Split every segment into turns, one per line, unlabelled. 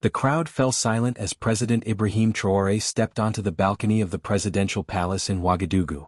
The crowd fell silent as President Ibrahim Traoré stepped onto the balcony of the presidential palace in Ouagadougou.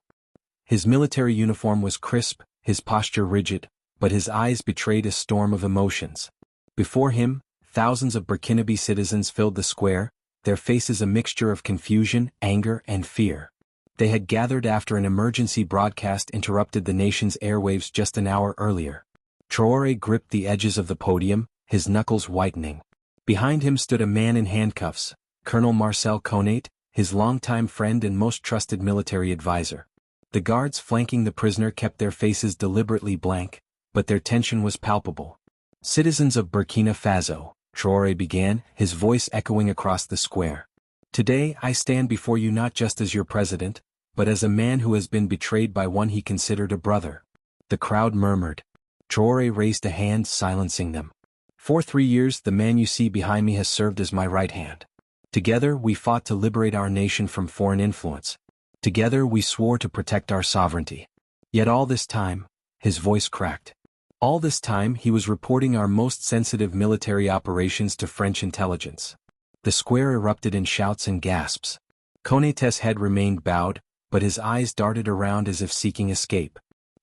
His military uniform was crisp, his posture rigid, but his eyes betrayed a storm of emotions. Before him, thousands of Burkinabe citizens filled the square, their faces a mixture of confusion, anger, and fear. They had gathered after an emergency broadcast interrupted the nation's airwaves just an hour earlier. Traoré gripped the edges of the podium, his knuckles whitening. Behind him stood a man in handcuffs, Colonel Marcel Konate, his longtime friend and most trusted military advisor. The guards flanking the prisoner kept their faces deliberately blank, but their tension was palpable. "Citizens of Burkina Faso," Traoré began, his voice echoing across the square. "Today I stand before you not just as your president, but as a man who has been betrayed by one he considered a brother." The crowd murmured. Traoré raised a hand, silencing them. "For 3 years the man you see behind me has served as my right hand. Together we fought to liberate our nation from foreign influence. Together we swore to protect our sovereignty. Yet all this time," his voice cracked, "all this time he was reporting our most sensitive military operations to French intelligence." The square erupted in shouts and gasps. Konate's head remained bowed, but his eyes darted around as if seeking escape.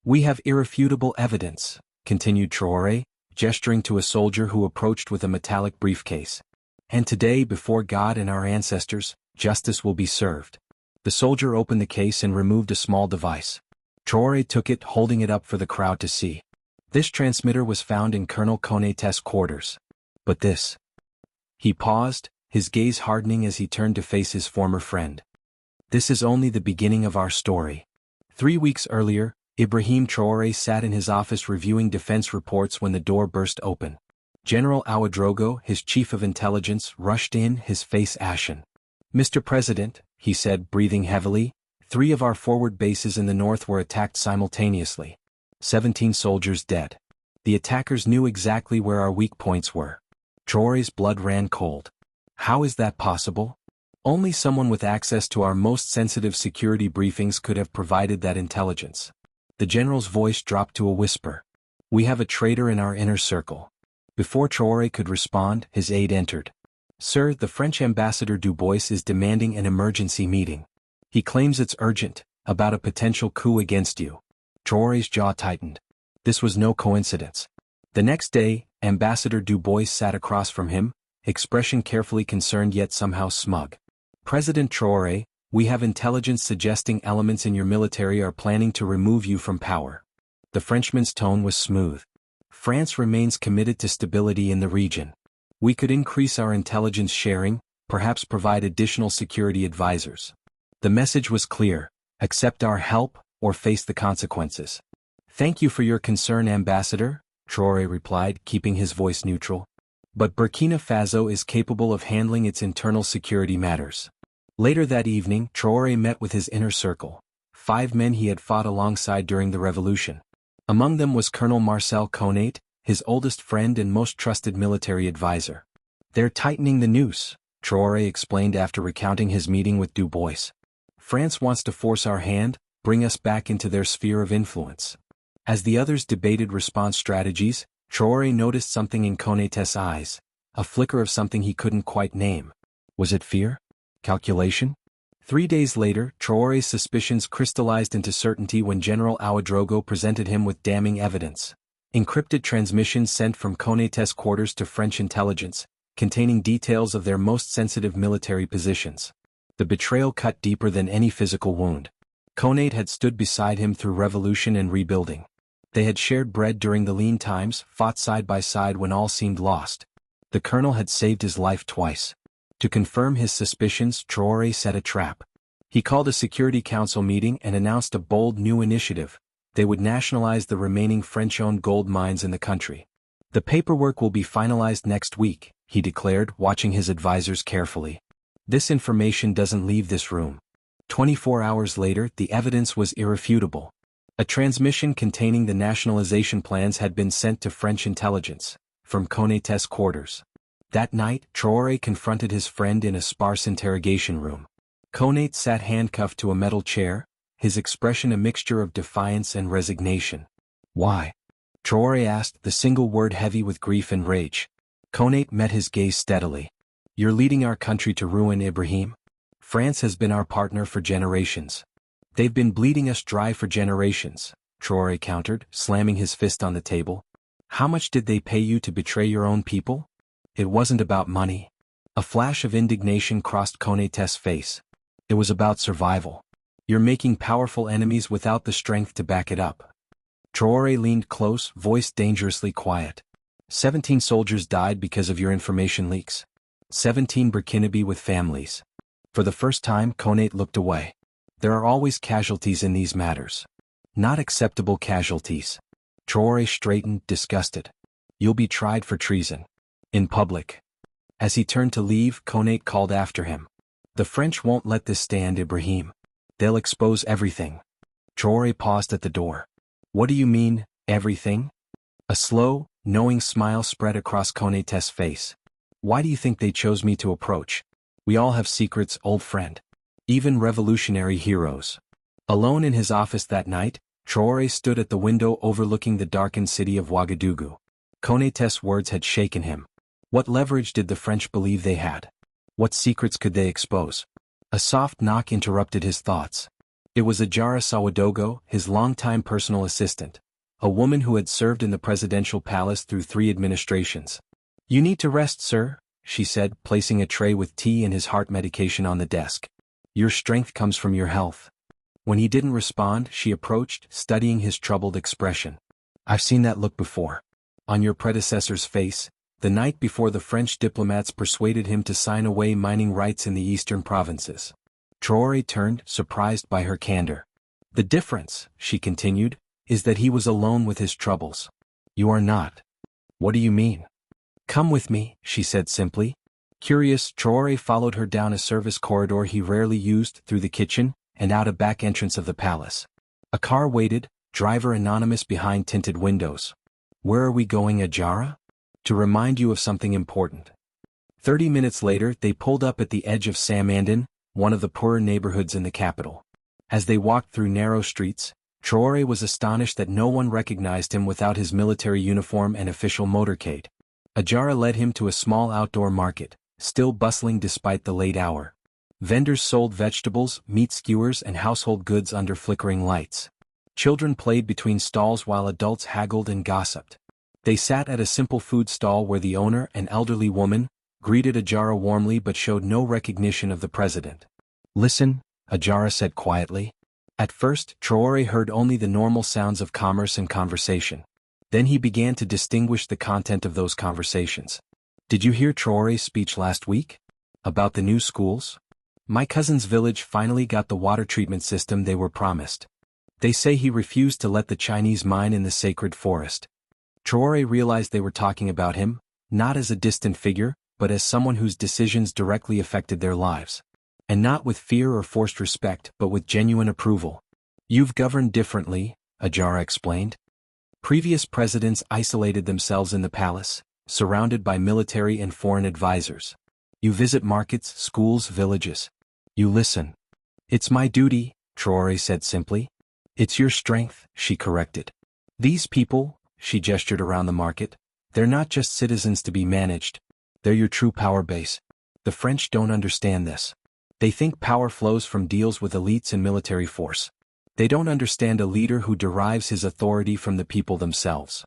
"We have irrefutable evidence," continued Traoré, gesturing to a soldier who approached with a metallic briefcase. "And today, before God and our ancestors, justice will be served." The soldier opened the case and removed a small device. Traoré took it, holding it up for the crowd to see. "This transmitter was found in Colonel Konate's quarters. But this..." He paused, his gaze hardening as he turned to face his former friend. "This is only the beginning of our story." 3 weeks earlier, Ibrahim Traoré sat in his office reviewing defense reports when the door burst open. General Ouedraogo, his chief of intelligence, rushed in, his face ashen. "Mr. President," he said, breathing heavily, 3 of our forward bases in the north were attacked simultaneously. 17 soldiers dead. The attackers knew exactly where our weak points were." Traoré's blood ran cold. "How is that possible? Only someone with access to our most sensitive security briefings could have provided that intelligence." The general's voice dropped to a whisper. "We have a traitor in our inner circle." Before Traoré could respond, his aide entered. "Sir, the French ambassador Dubois is demanding an emergency meeting. He claims it's urgent, about a potential coup against you." Traoré's jaw tightened. This was no coincidence. The next day, Ambassador Dubois sat across from him, expression carefully concerned yet somehow smug. "President Traoré, we have intelligence suggesting elements in your military are planning to remove you from power." The Frenchman's tone was smooth. "France remains committed to stability in the region. We could increase our intelligence sharing, perhaps provide additional security advisors." The message was clear: accept our help, or face the consequences. "Thank you for your concern, Ambassador," Traoré replied, keeping his voice neutral. "But Burkina Faso is capable of handling its internal security matters." Later that evening, Traoré met with his inner circle, 5 men he had fought alongside during the revolution. Among them was Colonel Marcel Konate, his oldest friend and most trusted military advisor. "They're tightening the noose," Traoré explained after recounting his meeting with Dubois. "France wants to force our hand, bring us back into their sphere of influence." As the others debated response strategies, Traoré noticed something in Konate's eyes, a flicker of something he couldn't quite name. Was it fear? Calculation? 3 days later, Traoré's suspicions crystallized into certainty when General Ouedraogo presented him with damning evidence. Encrypted transmissions sent from Konate's quarters to French intelligence, containing details of their most sensitive military positions. The betrayal cut deeper than any physical wound. Konate had stood beside him through revolution and rebuilding. They had shared bread during the lean times, fought side by side when all seemed lost. The colonel had saved his life twice. To confirm his suspicions, Traoré set a trap. He called a Security Council meeting and announced a bold new initiative. They would nationalize the remaining French-owned gold mines in the country. "The paperwork will be finalized next week," he declared, watching his advisors carefully. "This information doesn't leave this room." 24 hours later, the evidence was irrefutable. A transmission containing the nationalization plans had been sent to French intelligence, from Konate's quarters. That night, Traoré confronted his friend in a sparse interrogation room. Konate sat handcuffed to a metal chair, his expression a mixture of defiance and resignation. "Why?" Traoré asked, the single word heavy with grief and rage. Konate met his gaze steadily. You're leading our country to ruin, Ibrahim. France has been our partner for generations. They've been bleeding us dry for generations, Traoré countered, slamming his fist on the table. How much did they pay you to betray your own people? It wasn't about money. A flash of indignation crossed Konate's face. It was about survival. You're making powerful enemies without the strength to back it up. Traoré leaned close, voice dangerously quiet. 17 soldiers died because of your information leaks. 17 Burkinabe with families. For the first time, Konate looked away. There are always casualties in these matters. Not acceptable casualties. Traoré straightened, disgusted. You'll be tried for treason. In public. As he turned to leave, Konate called after him. The French won't let this stand, Ibrahim. They'll expose everything. Traoré paused at the door. What do you mean, everything? A slow, knowing smile spread across Konate's face. Why do you think they chose me to approach? We all have secrets, old friend. Even revolutionary heroes. Alone in his office that night, Traoré stood at the window overlooking the darkened city of Ouagadougou. Konate's words had shaken him. What leverage did the French believe they had? What secrets could they expose? A soft knock interrupted his thoughts. It was Adjara Sawadogo, his longtime personal assistant, a woman who had served in the presidential palace through 3 administrations. You need to rest, sir, she said, placing a tray with tea and his heart medication on the desk. Your strength comes from your health. When he didn't respond, she approached, studying his troubled expression. I've seen that look before. On your predecessor's face, the night before the French diplomats persuaded him to sign away mining rights in the eastern provinces. Traoré turned, surprised by her candor. The difference, she continued, is that he was alone with his troubles. You are not. What do you mean? Come with me, she said simply. Curious, Traoré followed her down a service corridor he rarely used, through the kitchen, and out a back entrance of the palace. A car waited, driver anonymous behind tinted windows. Where are we going, Adjara? To remind you of something important. 30 minutes later, they pulled up at the edge of Samandin, one of the poorer neighborhoods in the capital. As they walked through narrow streets, Traoré was astonished that no one recognized him without his military uniform and official motorcade. Adjara led him to a small outdoor market, still bustling despite the late hour. Vendors sold vegetables, meat skewers and household goods under flickering lights. Children played between stalls while adults haggled and gossiped. They sat at a simple food stall where the owner, an elderly woman, greeted Adjara warmly but showed no recognition of the president. Listen, Adjara said quietly. At first, Traoré heard only the normal sounds of commerce and conversation. Then he began to distinguish the content of those conversations. Did you hear Traoré's speech last week? About the new schools? My cousin's village finally got the water treatment system they were promised. They say he refused to let the Chinese mine in the sacred forest. Traoré realized they were talking about him, not as a distant figure, but as someone whose decisions directly affected their lives. And not with fear or forced respect, but with genuine approval. You've governed differently, Adjara explained. Previous presidents isolated themselves in the palace, surrounded by military and foreign advisors. You visit markets, schools, villages. You listen. It's my duty, Traoré said simply. It's your strength, she corrected. These people, she gestured around the market, they're not just citizens to be managed. They're your true power base. The French don't understand this. They think power flows from deals with elites and military force. They don't understand a leader who derives his authority from the people themselves.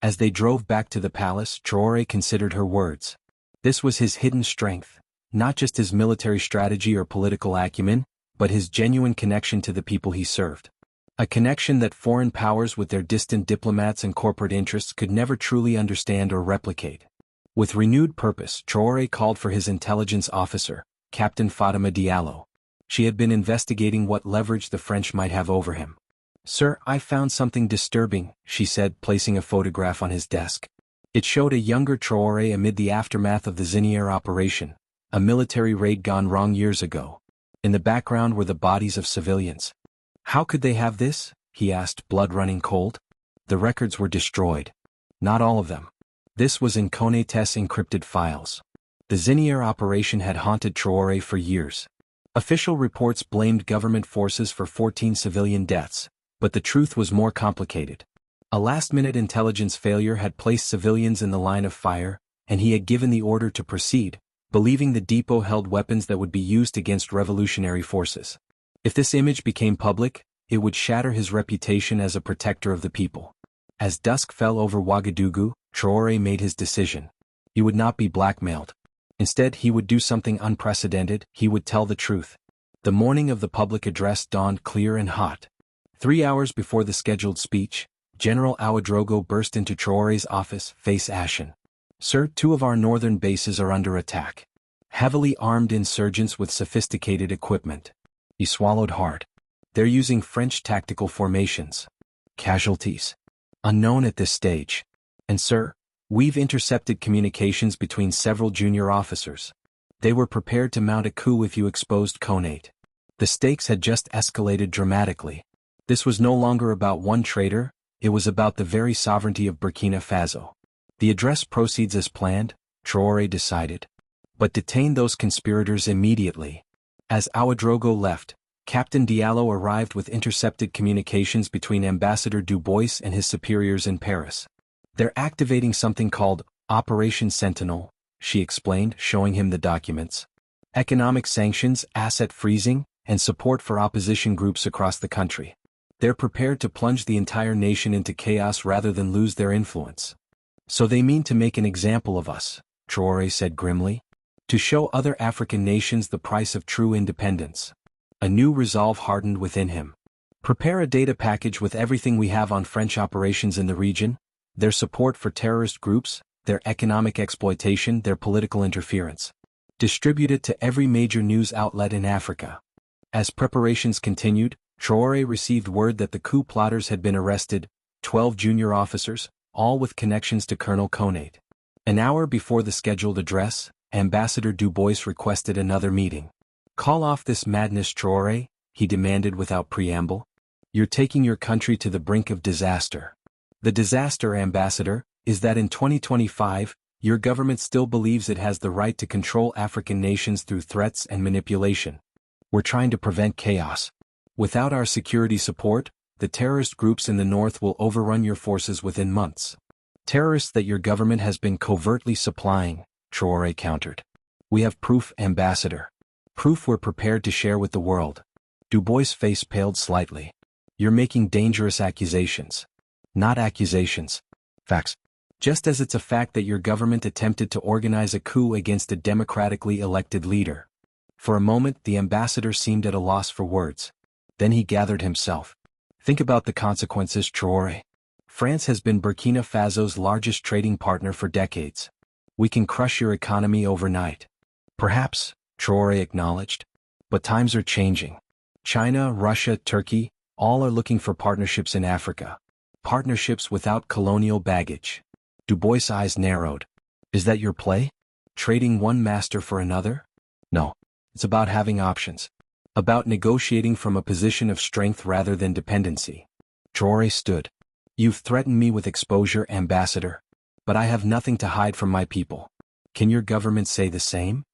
As they drove back to the palace, Traoré considered her words. This was his hidden strength, not just his military strategy or political acumen, but his genuine connection to the people he served. A connection that foreign powers with their distant diplomats and corporate interests could never truly understand or replicate. With renewed purpose, Traoré called for his intelligence officer, Captain Fatima Diallo. She had been investigating what leverage the French might have over him. Sir, I found something disturbing, she said, placing a photograph on his desk. It showed a younger Traoré amid the aftermath of the Zinier operation, a military raid gone wrong years ago. In the background were the bodies of civilians. How could they have this? He asked, blood running cold. The records were destroyed. Not all of them. This was in Konate's encrypted files. The Zinier operation had haunted Traoré for years. Official reports blamed government forces for 14 civilian deaths, but the truth was more complicated. A last-minute intelligence failure had placed civilians in the line of fire, and he had given the order to proceed, believing the depot held weapons that would be used against revolutionary forces. If this image became public, it would shatter his reputation as a protector of the people. As dusk fell over Ouagadougou, Traoré made his decision. He would not be blackmailed. Instead, he would do something unprecedented. He would tell the truth. The morning of the public address dawned clear and hot. 3 hours before the scheduled speech, General Ouagadougou burst into Traoré's office, face ashen. "Sir, 2 of our northern bases are under attack. Heavily armed insurgents with sophisticated equipment." He swallowed hard. "They're using French tactical formations. Casualties? Unknown at this stage. And sir, we've intercepted communications between several junior officers. They were prepared to mount a coup if you exposed Konate." The stakes had just escalated dramatically. This was no longer about one traitor, it was about the very sovereignty of Burkina Faso. The address proceeds as planned, Traoré decided. But detain those conspirators immediately. As Ouagadougou left, Captain Diallo arrived with intercepted communications between Ambassador Dubois and his superiors in Paris. "They're activating something called Operation Sentinel," she explained, showing him the documents. "Economic sanctions, asset freezing, and support for opposition groups across the country. They're prepared to plunge the entire nation into chaos rather than lose their influence." "So they mean to make an example of us," Traoré said grimly. "To show other African nations the price of true independence." A new resolve hardened within him. "Prepare a data package with everything we have on French operations in the region, their support for terrorist groups, their economic exploitation, their political interference. Distribute it to every major news outlet in Africa." As preparations continued, Traoré received word that the coup plotters had been arrested, 12 junior officers, all with connections to Colonel Konate. An hour before the scheduled address, Ambassador Dubois requested another meeting. "Call off this madness, Traoré," he demanded without preamble. "You're taking your country to the brink of disaster." "The disaster, Ambassador, is that in 2025, your government still believes it has the right to control African nations through threats and manipulation. We're trying to prevent chaos. Without our security support, the terrorist groups in the north will overrun your forces within months." "Terrorists that your government has been covertly supplying," Traoré countered. "We have proof, Ambassador. Proof we're prepared to share with the world." Dubois' face paled slightly. "You're making dangerous accusations." "Not accusations. Facts. Just as it's a fact that your government attempted to organize a coup against a democratically elected leader." For a moment the ambassador seemed at a loss for words. Then he gathered himself. "Think about the consequences, Traoré. France has been Burkina Faso's largest trading partner for decades. We can crush your economy overnight." "Perhaps," Traoré acknowledged. "But times are changing. China, Russia, Turkey, all are looking for partnerships in Africa. Partnerships without colonial baggage." Dubois' eyes narrowed. "Is that your play? Trading one master for another?" "No. It's about having options. About negotiating from a position of strength rather than dependency." Traoré stood. "You've threatened me with exposure, Ambassador. But I have nothing to hide from my people. Can your government say the same?"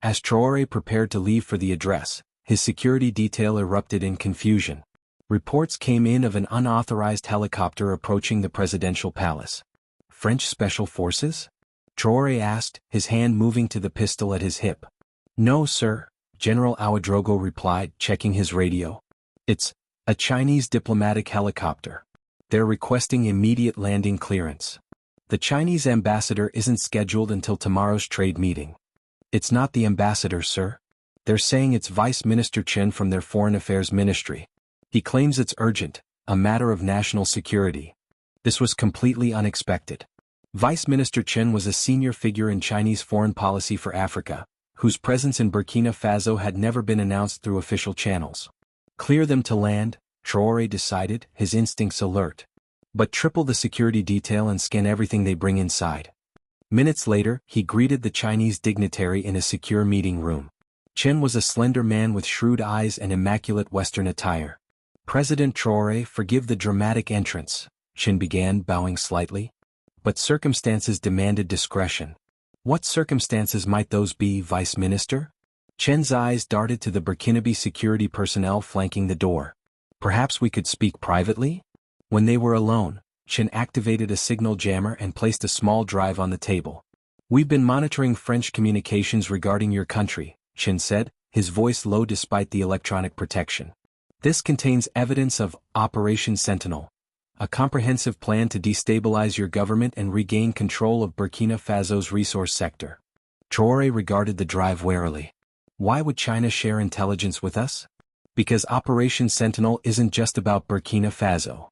As Traoré prepared to leave for the address, his security detail erupted in confusion. Reports came in of an unauthorized helicopter approaching the presidential palace. "French special forces?" Traoré asked, his hand moving to the pistol at his hip. "No, sir," General Ouagadougou replied, checking his radio. "It's a Chinese diplomatic helicopter. They're requesting immediate landing clearance. The Chinese ambassador isn't scheduled until tomorrow's trade meeting." "It's not the ambassador, sir. They're saying it's Vice Minister Chen from their Foreign Affairs Ministry. He claims it's urgent, a matter of national security." This was completely unexpected. Vice Minister Chen was a senior figure in Chinese foreign policy for Africa, whose presence in Burkina Faso had never been announced through official channels. Clear them to land, Traoré decided, his instincts alert. But triple the security detail and scan everything they bring inside. Minutes later, he greeted the Chinese dignitary in a secure meeting room. Chen was a slender man with shrewd eyes and immaculate Western attire. "President Traoré, forgive the dramatic entrance," Chen began, bowing slightly. "But circumstances demanded discretion." "What circumstances might those be, Vice Minister?" Chen's eyes darted to the Burkinabe security personnel flanking the door. "Perhaps we could speak privately?" When they were alone, Chen activated a signal jammer and placed a small drive on the table. "We've been monitoring French communications regarding your country," Chen said, his voice low despite the electronic protection. "This contains evidence of Operation Sentinel, a comprehensive plan to destabilize your government and regain control of Burkina Faso's resource sector." Traoré regarded the drive warily. Why would China share intelligence with us? Because Operation Sentinel isn't just about Burkina Faso.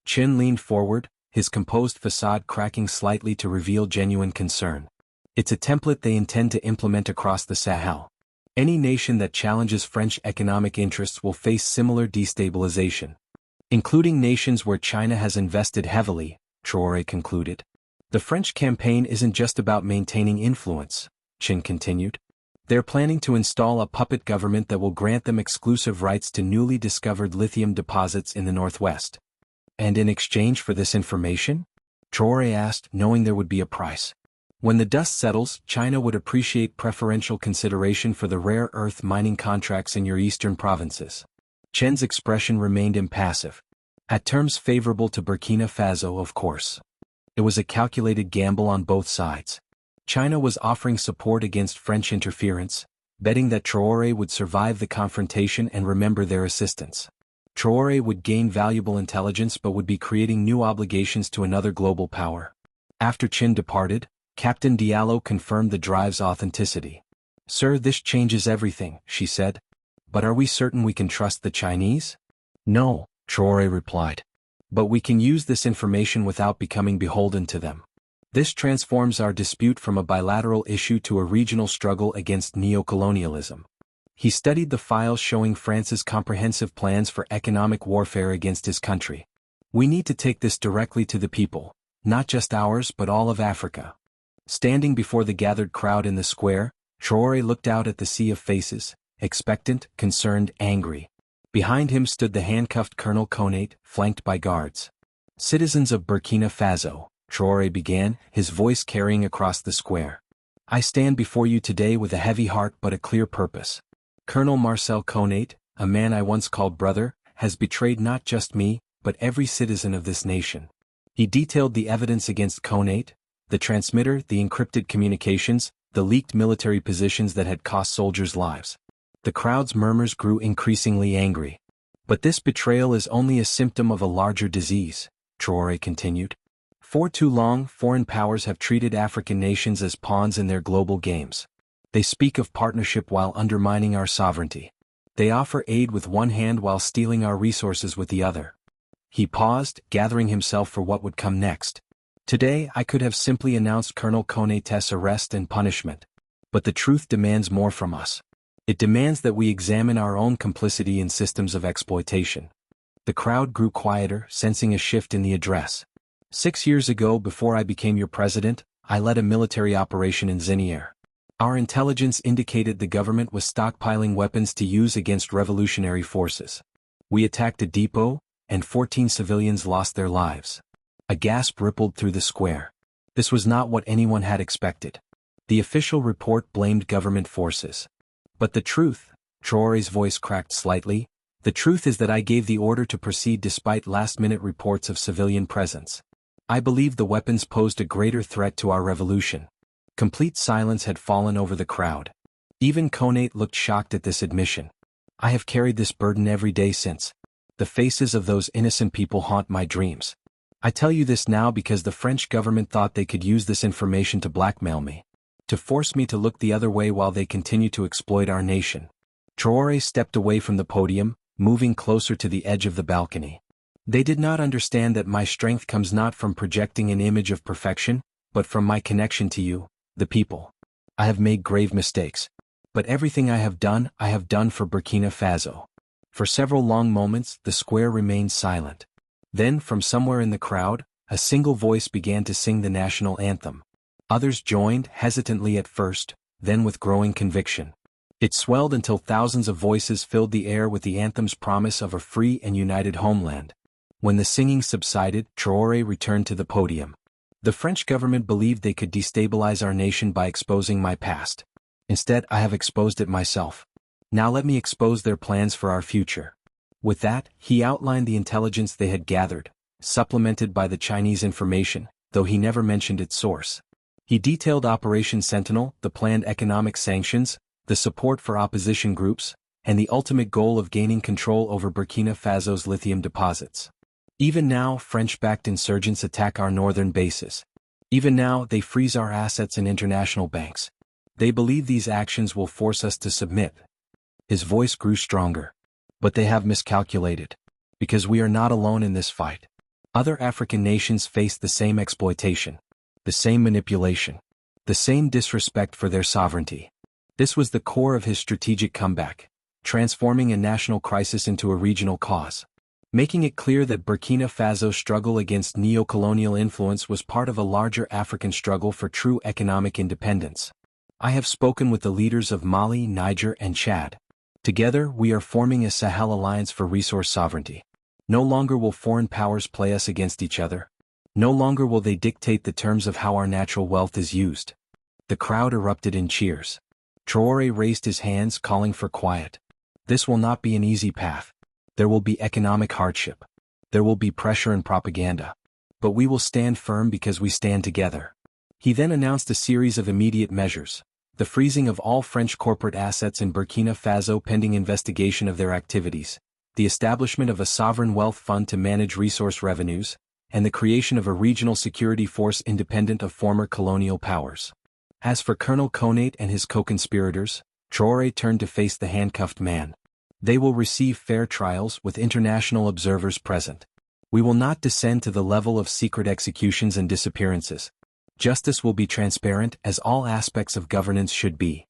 Chen leaned forward, his composed facade cracking slightly to reveal genuine concern. It's a template they intend to implement across the Sahel. Any nation that challenges French economic interests will face similar destabilization, including nations where China has invested heavily, Traoré concluded. The French campaign isn't just about maintaining influence, Chen continued. They're planning to install a puppet government that will grant them exclusive rights to newly discovered lithium deposits in the northwest. And in exchange for this information? Traoré asked, knowing there would be a price. When the dust settles, China would appreciate preferential consideration for the rare earth mining contracts in your eastern provinces. Chen's expression remained impassive. At terms favorable to Burkina Faso, of course. It was a calculated gamble on both sides. China was offering support against French interference, betting that Traoré would survive the confrontation and remember their assistance. Traoré would gain valuable intelligence but would be creating new obligations to another global power. After Chen departed, Captain Diallo confirmed the drive's authenticity. "Sir, this changes everything," she said. "But are we certain we can trust the Chinese?" "No," Traoré replied. "But we can use this information without becoming beholden to them. This transforms our dispute from a bilateral issue to a regional struggle against neocolonialism." He studied the files showing France's comprehensive plans for economic warfare against his country. "We need to take this directly to the people, not just ours but all of Africa." Standing before the gathered crowd in the square, Traoré looked out at the sea of faces, expectant, concerned, angry. Behind him stood the handcuffed Colonel Konate, flanked by guards. "Citizens of Burkina Faso," Traoré began, his voice carrying across the square. "I stand before you today with a heavy heart but a clear purpose. Colonel Marcel Konate, a man I once called brother, has betrayed not just me, but every citizen of this nation." He detailed the evidence against Konate, the transmitter, the encrypted communications, the leaked military positions that had cost soldiers lives. The crowd's murmurs grew increasingly angry. "But this betrayal is only a symptom of a larger disease," Traoré continued. "For too long, foreign powers have treated African nations as pawns in their global games. They speak of partnership while undermining our sovereignty. They offer aid with one hand while stealing our resources with the other." He paused, gathering himself for what would come next. "Today I could have simply announced Colonel Konate's arrest and punishment. But the truth demands more from us. It demands that we examine our own complicity in systems of exploitation." The crowd grew quieter, sensing a shift in the address. "6 years ago, before I became your president, I led a military operation in Zinier. Our intelligence indicated the government was stockpiling weapons to use against revolutionary forces. We attacked a depot, and 14 civilians lost their lives." A gasp rippled through the square. This was not what anyone had expected. The official report blamed government forces. "But the truth," Traoré's voice cracked slightly, "the truth is that I gave the order to proceed despite last-minute reports of civilian presence. I believed the weapons posed a greater threat to our revolution." Complete silence had fallen over the crowd. Even Konate looked shocked at this admission. "I have carried this burden every day since. The faces of those innocent people haunt my dreams. I tell you this now because the French government thought they could use this information to blackmail me, to force me to look the other way while they continue to exploit our nation." Traoré stepped away from the podium, moving closer to the edge of the balcony. "They did not understand that my strength comes not from projecting an image of perfection, but from my connection to you, the people. I have made grave mistakes. But everything I have done for Burkina Faso." For several long moments, the square remained silent. Then, from somewhere in the crowd, a single voice began to sing the national anthem. Others joined, hesitantly at first, then with growing conviction. It swelled until thousands of voices filled the air with the anthem's promise of a free and united homeland. When the singing subsided, Traoré returned to the podium. "The French government believed they could destabilize our nation by exposing my past. Instead, I have exposed it myself. Now let me expose their plans for our future." With that, he outlined the intelligence they had gathered, supplemented by the Chinese information, though he never mentioned its source. He detailed Operation Sentinel, the planned economic sanctions, the support for opposition groups, and the ultimate goal of gaining control over Burkina Faso's lithium deposits. Even now, French-backed insurgents attack our northern bases. Even now, they freeze our assets in international banks. They believe these actions will force us to submit. His voice grew stronger. But they have miscalculated. Because we are not alone in this fight. Other African nations face the same exploitation, the same manipulation, the same disrespect for their sovereignty. This was the core of his strategic comeback, transforming a national crisis into a regional cause, making it clear that Burkina Faso's struggle against neo-colonial influence was part of a larger African struggle for true economic independence. I have spoken with the leaders of Mali, Niger, and Chad. Together, we are forming a Sahel alliance for resource sovereignty. No longer will foreign powers play us against each other. No longer will they dictate the terms of how our natural wealth is used. The crowd erupted in cheers. Traoré raised his hands, calling for quiet. This will not be an easy path. There will be economic hardship. There will be pressure and propaganda. But we will stand firm because we stand together. He then announced a series of immediate measures. The freezing of all French corporate assets in Burkina Faso pending investigation of their activities, the establishment of a sovereign wealth fund to manage resource revenues, and the creation of a regional security force independent of former colonial powers. As for Colonel Konate and his co-conspirators, Traoré turned to face the handcuffed man. They will receive fair trials with international observers present. We will not descend to the level of secret executions and disappearances. Justice will be transparent as all aspects of governance should be.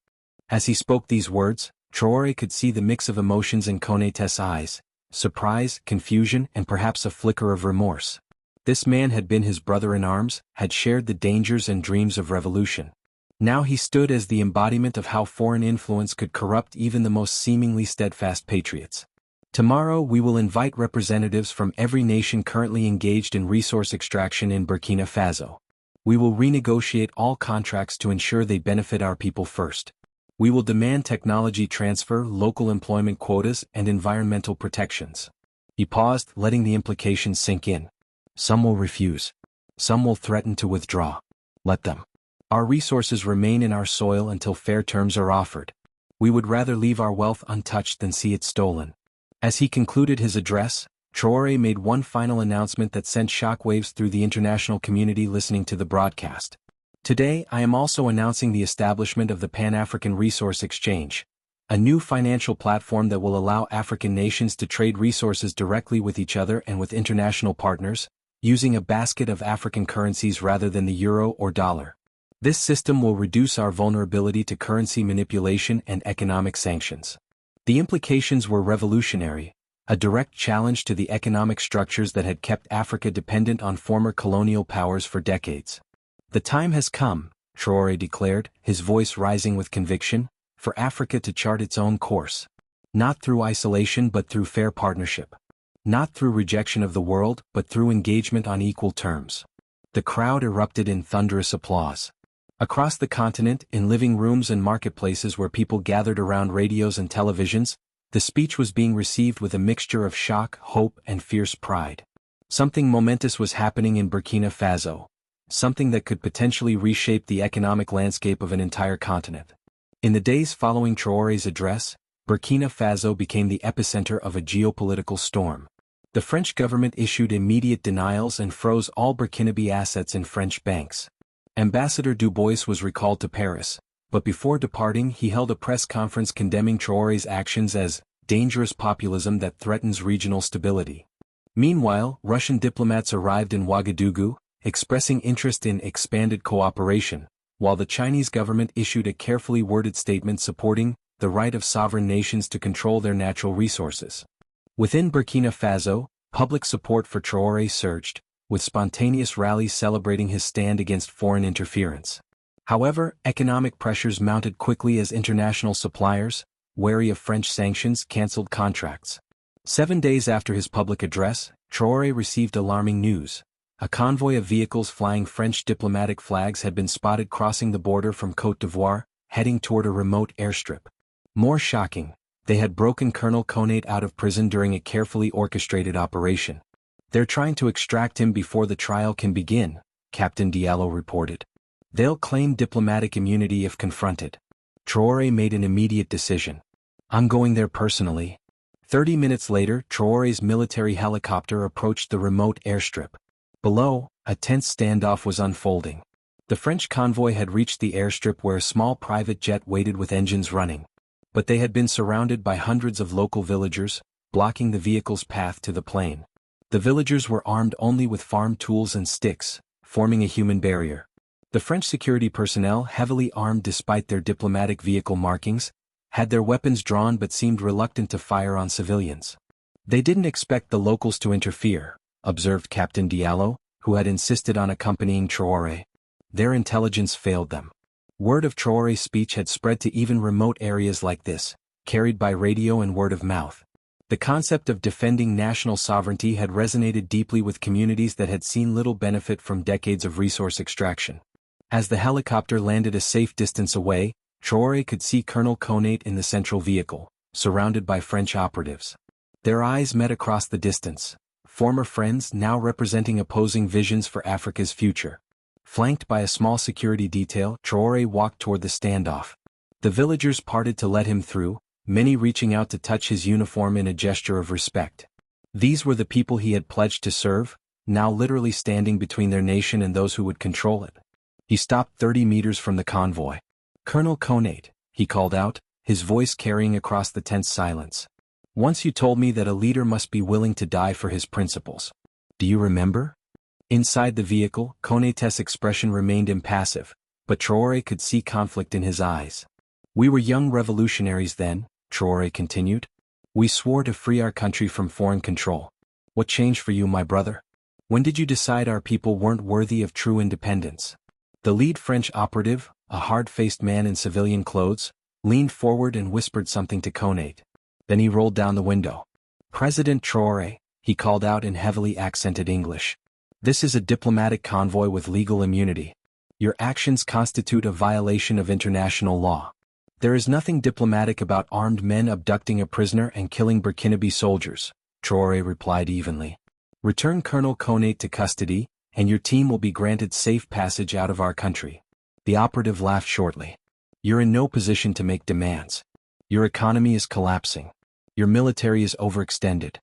As he spoke these words, Traoré could see the mix of emotions in Konate's eyes, surprise, confusion, and perhaps a flicker of remorse. This man had been his brother in arms, had shared the dangers and dreams of revolution. Now he stood as the embodiment of how foreign influence could corrupt even the most seemingly steadfast patriots. Tomorrow we will invite representatives from every nation currently engaged in resource extraction in Burkina Faso. We will renegotiate all contracts to ensure they benefit our people first. We will demand technology transfer, local employment quotas, and environmental protections. He paused, letting the implications sink in. Some will refuse. Some will threaten to withdraw. Let them. Our resources remain in our soil until fair terms are offered. We would rather leave our wealth untouched than see it stolen. As he concluded his address, Traoré made one final announcement that sent shockwaves through the international community listening to the broadcast. Today, I am also announcing the establishment of the Pan-African Resource Exchange, a new financial platform that will allow African nations to trade resources directly with each other and with international partners, using a basket of African currencies rather than the euro or dollar. This system will reduce our vulnerability to currency manipulation and economic sanctions. The implications were revolutionary, a direct challenge to the economic structures that had kept Africa dependent on former colonial powers for decades. The time has come, Traoré declared, his voice rising with conviction, for Africa to chart its own course. Not through isolation but through fair partnership. Not through rejection of the world but through engagement on equal terms. The crowd erupted in thunderous applause. Across the continent, in living rooms and marketplaces where people gathered around radios and televisions, the speech was being received with a mixture of shock, hope, and fierce pride. Something momentous was happening in Burkina Faso. Something that could potentially reshape the economic landscape of an entire continent. In the days following Traoré's address, Burkina Faso became the epicenter of a geopolitical storm. The French government issued immediate denials and froze all Burkinabe assets in French banks. Ambassador Dubois was recalled to Paris, but before departing he held a press conference condemning Traoré's actions as dangerous populism that threatens regional stability. Meanwhile, Russian diplomats arrived in Ouagadougou, expressing interest in expanded cooperation, while the Chinese government issued a carefully worded statement supporting the right of sovereign nations to control their natural resources. Within Burkina Faso, public support for Traoré surged, with spontaneous rallies celebrating his stand against foreign interference. However, economic pressures mounted quickly as international suppliers, wary of French sanctions, cancelled contracts. 7 days after his public address, Traoré received alarming news. A convoy of vehicles flying French diplomatic flags had been spotted crossing the border from Côte d'Ivoire, heading toward a remote airstrip. More shocking, they had broken Colonel Konate out of prison during a carefully orchestrated operation. They're trying to extract him before the trial can begin, Captain Diallo reported. They'll claim diplomatic immunity if confronted. Traoré made an immediate decision. I'm going there personally. 30 minutes later, Traoré's military helicopter approached the remote airstrip. Below, a tense standoff was unfolding. The French convoy had reached the airstrip where a small private jet waited with engines running. But they had been surrounded by hundreds of local villagers, blocking the vehicle's path to the plane. The villagers were armed only with farm tools and sticks, forming a human barrier. The French security personnel, heavily armed despite their diplomatic vehicle markings, had their weapons drawn but seemed reluctant to fire on civilians. They didn't expect the locals to interfere, observed Captain Diallo, who had insisted on accompanying Traoré. Their intelligence failed them. Word of Traoré's speech had spread to even remote areas like this, carried by radio and word of mouth. The concept of defending national sovereignty had resonated deeply with communities that had seen little benefit from decades of resource extraction. As the helicopter landed a safe distance away, Traoré could see Colonel Konate in the central vehicle, surrounded by French operatives. Their eyes met across the distance, former friends now representing opposing visions for Africa's future. Flanked by a small security detail, Traoré walked toward the standoff. The villagers parted to let him through, many reaching out to touch his uniform in a gesture of respect. These were the people he had pledged to serve, now literally standing between their nation and those who would control it. He stopped 30 meters from the convoy. "Colonel Konate," he called out, his voice carrying across the tense silence. "Once you told me that a leader must be willing to die for his principles. Do you remember?" Inside the vehicle, Konate's expression remained impassive, but Traoré could see conflict in his eyes. "We were young revolutionaries then," Traoré continued. "We swore to free our country from foreign control. What changed for you, my brother? When did you decide our people weren't worthy of true independence?" The lead French operative, a hard-faced man in civilian clothes, leaned forward and whispered something to Konate. Then he rolled down the window. "President Traoré," he called out in heavily accented English. "This is a diplomatic convoy with legal immunity. Your actions constitute a violation of international law. There is nothing diplomatic about armed men abducting a prisoner and killing Burkinabe soldiers," Traoré replied evenly. "Return Colonel Konate to custody, and your team will be granted safe passage out of our country." The operative laughed shortly. "You're in no position to make demands. Your economy is collapsing. Your military is overextended.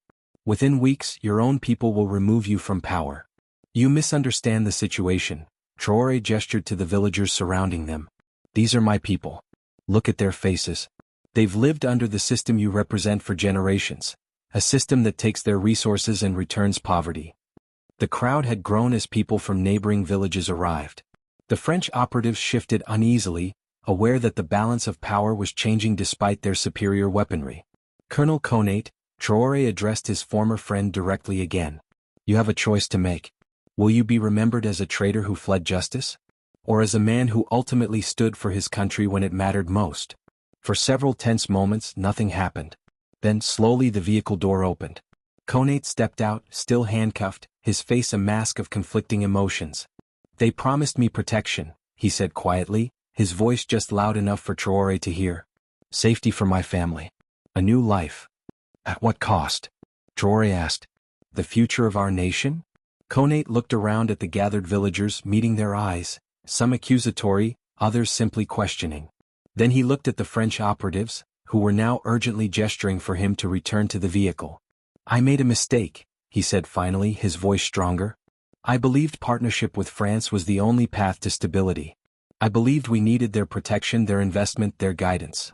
Within weeks, your own people will remove you from power. You misunderstand the situation." Traoré gestured to the villagers surrounding them. "These are my people. Look at their faces. They've lived under the system you represent for generations, a system that takes their resources and returns poverty." The crowd had grown as people from neighboring villages arrived. The French operatives shifted uneasily, aware that the balance of power was changing despite their superior weaponry. "Colonel Konate," Traoré addressed his former friend directly again. "You have a choice to make. Will you be remembered as a traitor who fled justice? Or as a man who ultimately stood for his country when it mattered most?" For several tense moments, nothing happened. Then, slowly the vehicle door opened. Konate stepped out, still handcuffed, his face a mask of conflicting emotions. "They promised me protection," he said quietly, his voice just loud enough for Traoré to hear. "Safety for my family. A new life." "At what cost?" Traoré asked. "The future of our nation?" Konate looked around at the gathered villagers, meeting their eyes, some accusatory, others simply questioning. Then he looked at the French operatives, who were now urgently gesturing for him to return to the vehicle. "I made a mistake," he said finally, his voice stronger. "I believed partnership with France was the only path to stability. I believed we needed their protection, their investment, their guidance."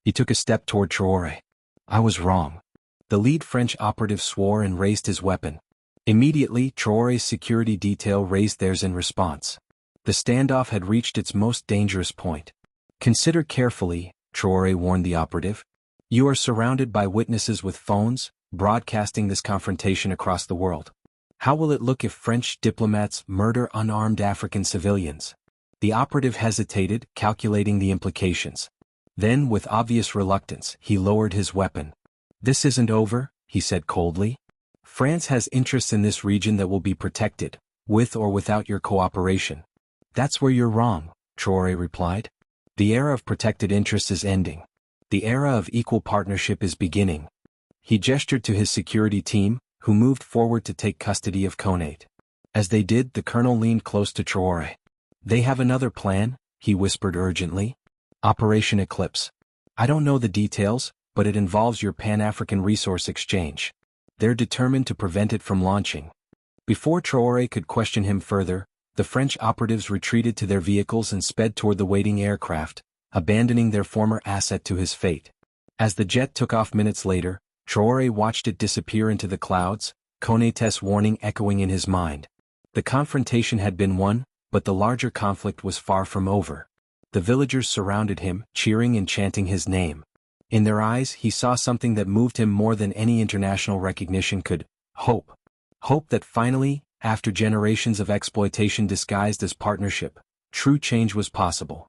He took a step toward Traoré. "I was wrong." The lead French operative swore and raised his weapon. Immediately, Traoré's security detail raised theirs in response. The standoff had reached its most dangerous point. "Consider carefully," Traoré warned the operative. "You are surrounded by witnesses with phones, broadcasting this confrontation across the world. How will it look if French diplomats murder unarmed African civilians?" The operative hesitated, calculating the implications. Then, with obvious reluctance, he lowered his weapon. "This isn't over," he said coldly. "France has interests in this region that will be protected, with or without your cooperation." "That's where you're wrong," Traoré replied. "The era of protected interests is ending. The era of equal partnership is beginning." He gestured to his security team, who moved forward to take custody of Konate. As they did, the colonel leaned close to Traoré. They have another plan, he whispered urgently. Operation Eclipse. I don't know the details, but it involves your Pan-African resource exchange. They're determined to prevent it from launching. Before Traoré could question him further, the French operatives retreated to their vehicles and sped toward the waiting aircraft, abandoning their former asset to his fate. As the jet took off minutes later, Traoré watched it disappear into the clouds, Konaté's warning echoing in his mind. The confrontation had been won, but the larger conflict was far from over. The villagers surrounded him, cheering and chanting his name. In their eyes he saw something that moved him more than any international recognition could: hope. Hope that finally, after generations of exploitation disguised as partnership, true change was possible.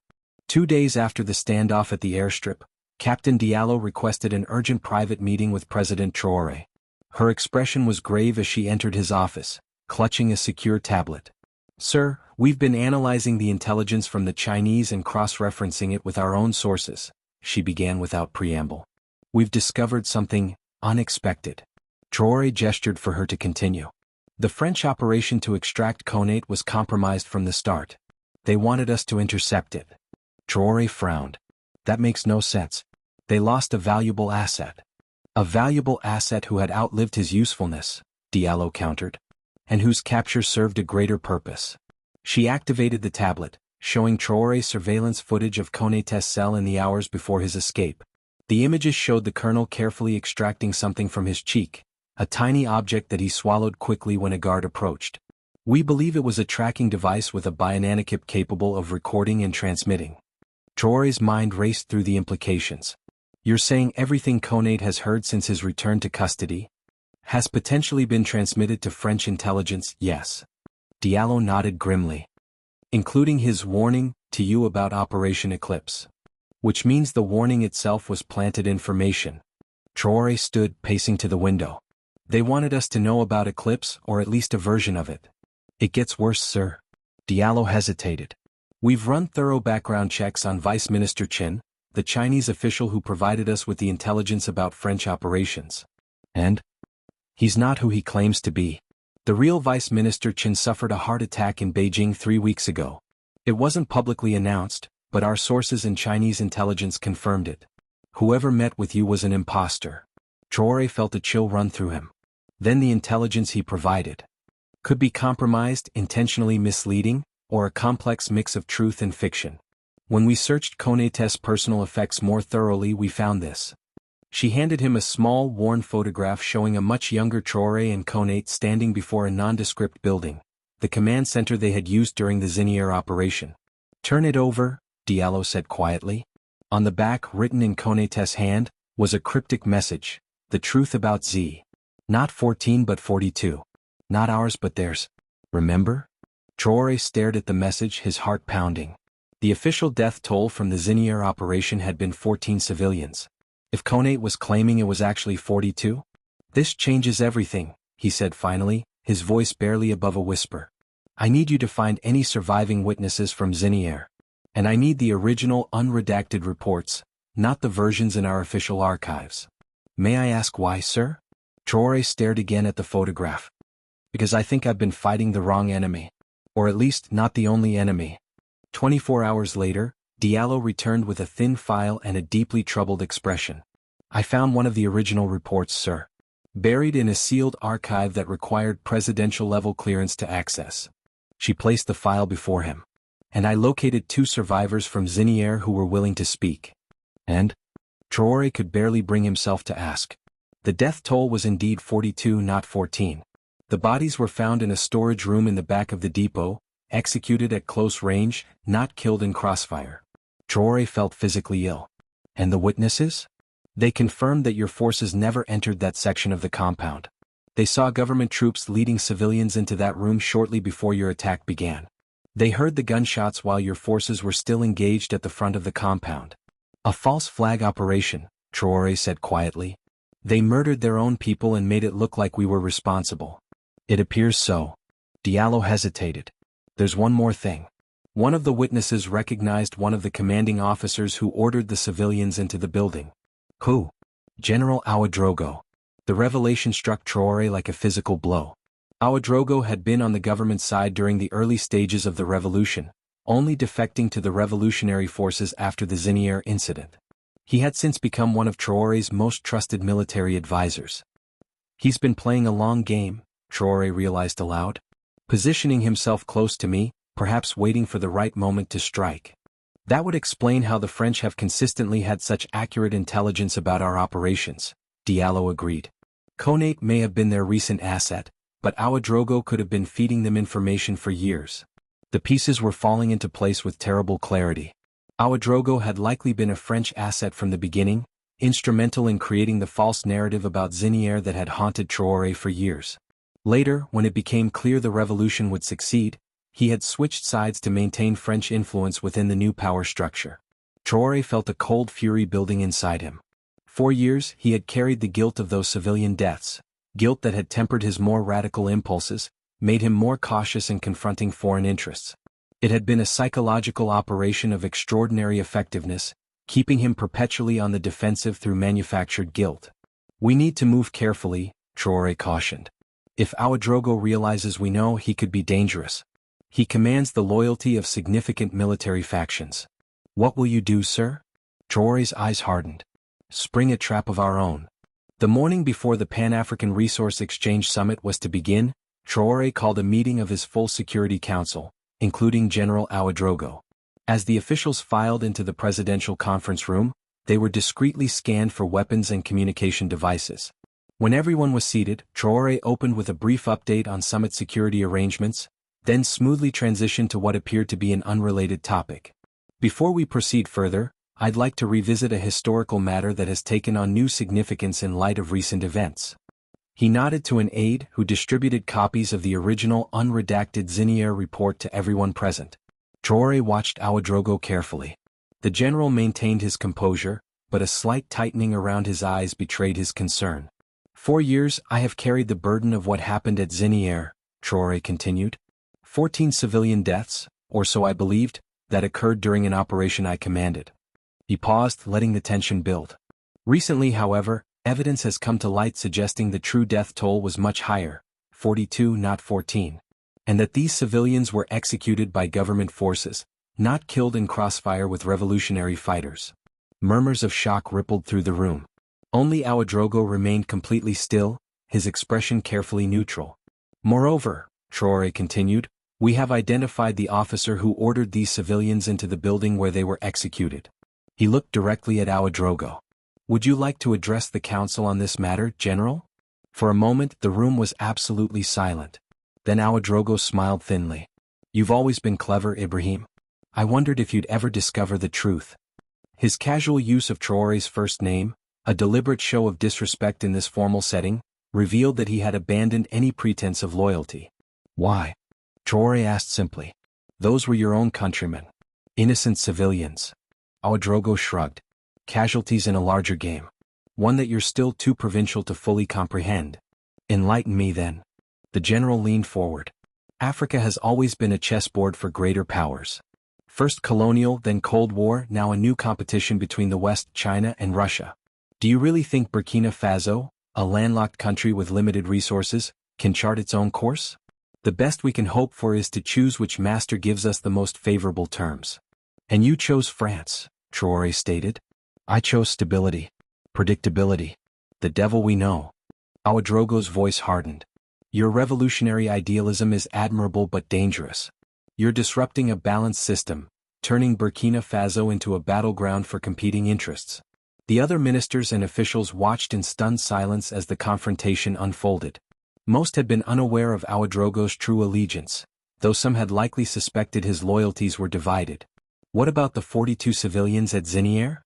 2 days after the standoff at the airstrip, Captain Diallo requested an urgent private meeting with President Traoré. Her expression was grave as she entered his office, clutching a secure tablet. "Sir, we've been analyzing the intelligence from the Chinese and cross-referencing it with our own sources," she began without preamble. "We've discovered something unexpected." Traoré gestured for her to continue. "The French operation to extract Konaté was compromised from the start. They wanted us to intercept it." Traoré frowned. "That makes no sense. They lost a valuable asset." "A valuable asset who had outlived his usefulness," Diallo countered, "and whose capture served a greater purpose." She activated the tablet, showing Traoré surveillance footage of Konaté's cell in the hours before his escape. The images showed the colonel carefully extracting something from his cheek, a tiny object that he swallowed quickly when a guard approached. "We believe it was a tracking device with a bionanochip capable of recording and transmitting." Traoré's mind raced through the implications. "You're saying everything Konaté has heard since his return to custody has potentially been transmitted to French intelligence?" "Yes." Diallo nodded grimly. "Including his warning to you about Operation Eclipse." "Which means the warning itself was planted information." Traoré stood, pacing to the window. "They wanted us to know about Eclipse, or at least a version of it." "It gets worse, sir." Diallo hesitated. "We've run thorough background checks on Vice Minister Qin, the Chinese official who provided us with the intelligence about French operations. And he's not who he claims to be. The real Vice Minister Qin suffered a heart attack in Beijing 3 weeks ago. It wasn't publicly announced, but our sources in Chinese intelligence confirmed it. Whoever met with you was an imposter." Traoré felt a chill run through him. Then the intelligence he provided could be compromised, intentionally misleading, or a complex mix of truth and fiction. "When we searched Konaté's personal effects more thoroughly, we found this." She handed him a small, worn photograph showing a much younger Traoré and Konaté standing before a nondescript building, the command center they had used during the Zinier operation. "Turn it over," Diallo said quietly. On the back, written in Konaté's hand, was a cryptic message: "The truth about Z. Not 14 but 42. Not ours but theirs. Remember?" Traoré stared at the message, his heart pounding. The official death toll from the Zinier operation had been 14 civilians. If Konaté was claiming it was actually 42? "This changes everything," he said finally, his voice barely above a whisper. "I need you to find any surviving witnesses from Zinier. And I need the original unredacted reports, not the versions in our official archives." "May I ask why, sir?" Traoré stared again at the photograph. "Because I think I've been fighting the wrong enemy. Or at least not the only enemy." 24 hours later, Diallo returned with a thin file and a deeply troubled expression. "I found one of the original reports, sir. Buried in a sealed archive that required presidential-level clearance to access." She placed the file before him. "And I located 2 survivors from Zinier who were willing to speak." "And?" Traoré could barely bring himself to ask. The death toll was indeed 42, not 14. The bodies were found in a storage room in the back of the depot, executed at close range, not killed in crossfire. Traoré felt physically ill. "And the witnesses?" "They confirmed that your forces never entered that section of the compound. They saw government troops leading civilians into that room shortly before your attack began. They heard the gunshots while your forces were still engaged at the front of the compound." "A false flag operation," Traoré said quietly. "They murdered their own people and made it look like we were responsible." "It appears so." Diallo hesitated. "There's one more thing. One of the witnesses recognized one of the commanding officers who ordered the civilians into the building." "Who?" "General Ouedraogo." The revelation struck Traoré like a physical blow. Ouedraogo had been on the government side during the early stages of the revolution, only defecting to the revolutionary forces after the Zinier incident. He had since become one of Traoré's most trusted military advisors. He's been playing a long game, Traoré realized aloud. Positioning himself close to me, perhaps waiting for the right moment to strike. That would explain how the French have consistently had such accurate intelligence about our operations, Diallo agreed. Konate may have been their recent asset, but Ouedraogo could have been feeding them information for years. The pieces were falling into place with terrible clarity. Ouedraogo had likely been a French asset from the beginning, instrumental in creating the false narrative about Zinier that had haunted Traoré for years. Later, when it became clear the revolution would succeed, he had switched sides to maintain French influence within the new power structure. Traoré felt a cold fury building inside him. For years, he had carried the guilt of those civilian deaths, guilt that had tempered his more radical impulses, made him more cautious in confronting foreign interests. It had been a psychological operation of extraordinary effectiveness, keeping him perpetually on the defensive through manufactured guilt. We need to move carefully, Traoré cautioned. If Ouedraogo realizes we know, he could be dangerous. He commands the loyalty of significant military factions. What will you do, sir? Traoré's eyes hardened. Spring a trap of our own. The morning before the Pan-African Resource Exchange Summit was to begin, Traoré called a meeting of his full Security Council, including General Ouedraogo. As the officials filed into the presidential conference room, they were discreetly scanned for weapons and communication devices. When everyone was seated, Traoré opened with a brief update on summit security arrangements, then smoothly transitioned to what appeared to be an unrelated topic. Before we proceed further, I'd like to revisit a historical matter that has taken on new significance in light of recent events. He nodded to an aide who distributed copies of the original unredacted Zinier report to everyone present. Traoré watched Ouedraogo carefully. The general maintained his composure, but a slight tightening around his eyes betrayed his concern. For years I have carried the burden of what happened at Zinier, Traoré continued. 14 civilian deaths, or so I believed, that occurred during an operation I commanded. He paused, letting the tension build. Recently, however, evidence has come to light suggesting the true death toll was much higher, 42 not 14. And that these civilians were executed by government forces, not killed in crossfire with revolutionary fighters. Murmurs of shock rippled through the room. Only Ouedraogo remained completely still, his expression carefully neutral. Moreover, Traoré continued, we have identified the officer who ordered these civilians into the building where they were executed. He looked directly at Ouedraogo. Would you like to address the council on this matter, General? For a moment the room was absolutely silent. Then Ouedraogo smiled thinly. You've always been clever, Ibrahim. I wondered if you'd ever discover the truth. His casual use of Traoré's first name, a deliberate show of disrespect in this formal setting, revealed that he had abandoned any pretense of loyalty. Why? Traoré asked simply. Those were your own countrymen. Innocent civilians. Ouedraogo shrugged. Casualties in a larger game. One that you're still too provincial to fully comprehend. Enlighten me then. The general leaned forward. Africa has always been a chessboard for greater powers. First colonial, then Cold War, now a new competition between the West, China and Russia. Do you really think Burkina Faso, a landlocked country with limited resources, can chart its own course? The best we can hope for is to choose which master gives us the most favorable terms. And you chose France, Traoré stated. I chose stability. Predictability. The devil we know. Ouedraogo's voice hardened. Your revolutionary idealism is admirable but dangerous. You're disrupting a balanced system, turning Burkina Faso into a battleground for competing interests. The other ministers and officials watched in stunned silence as the confrontation unfolded. Most had been unaware of Ouedraogo's true allegiance, though some had likely suspected his loyalties were divided. What about the 42 civilians at Zinier?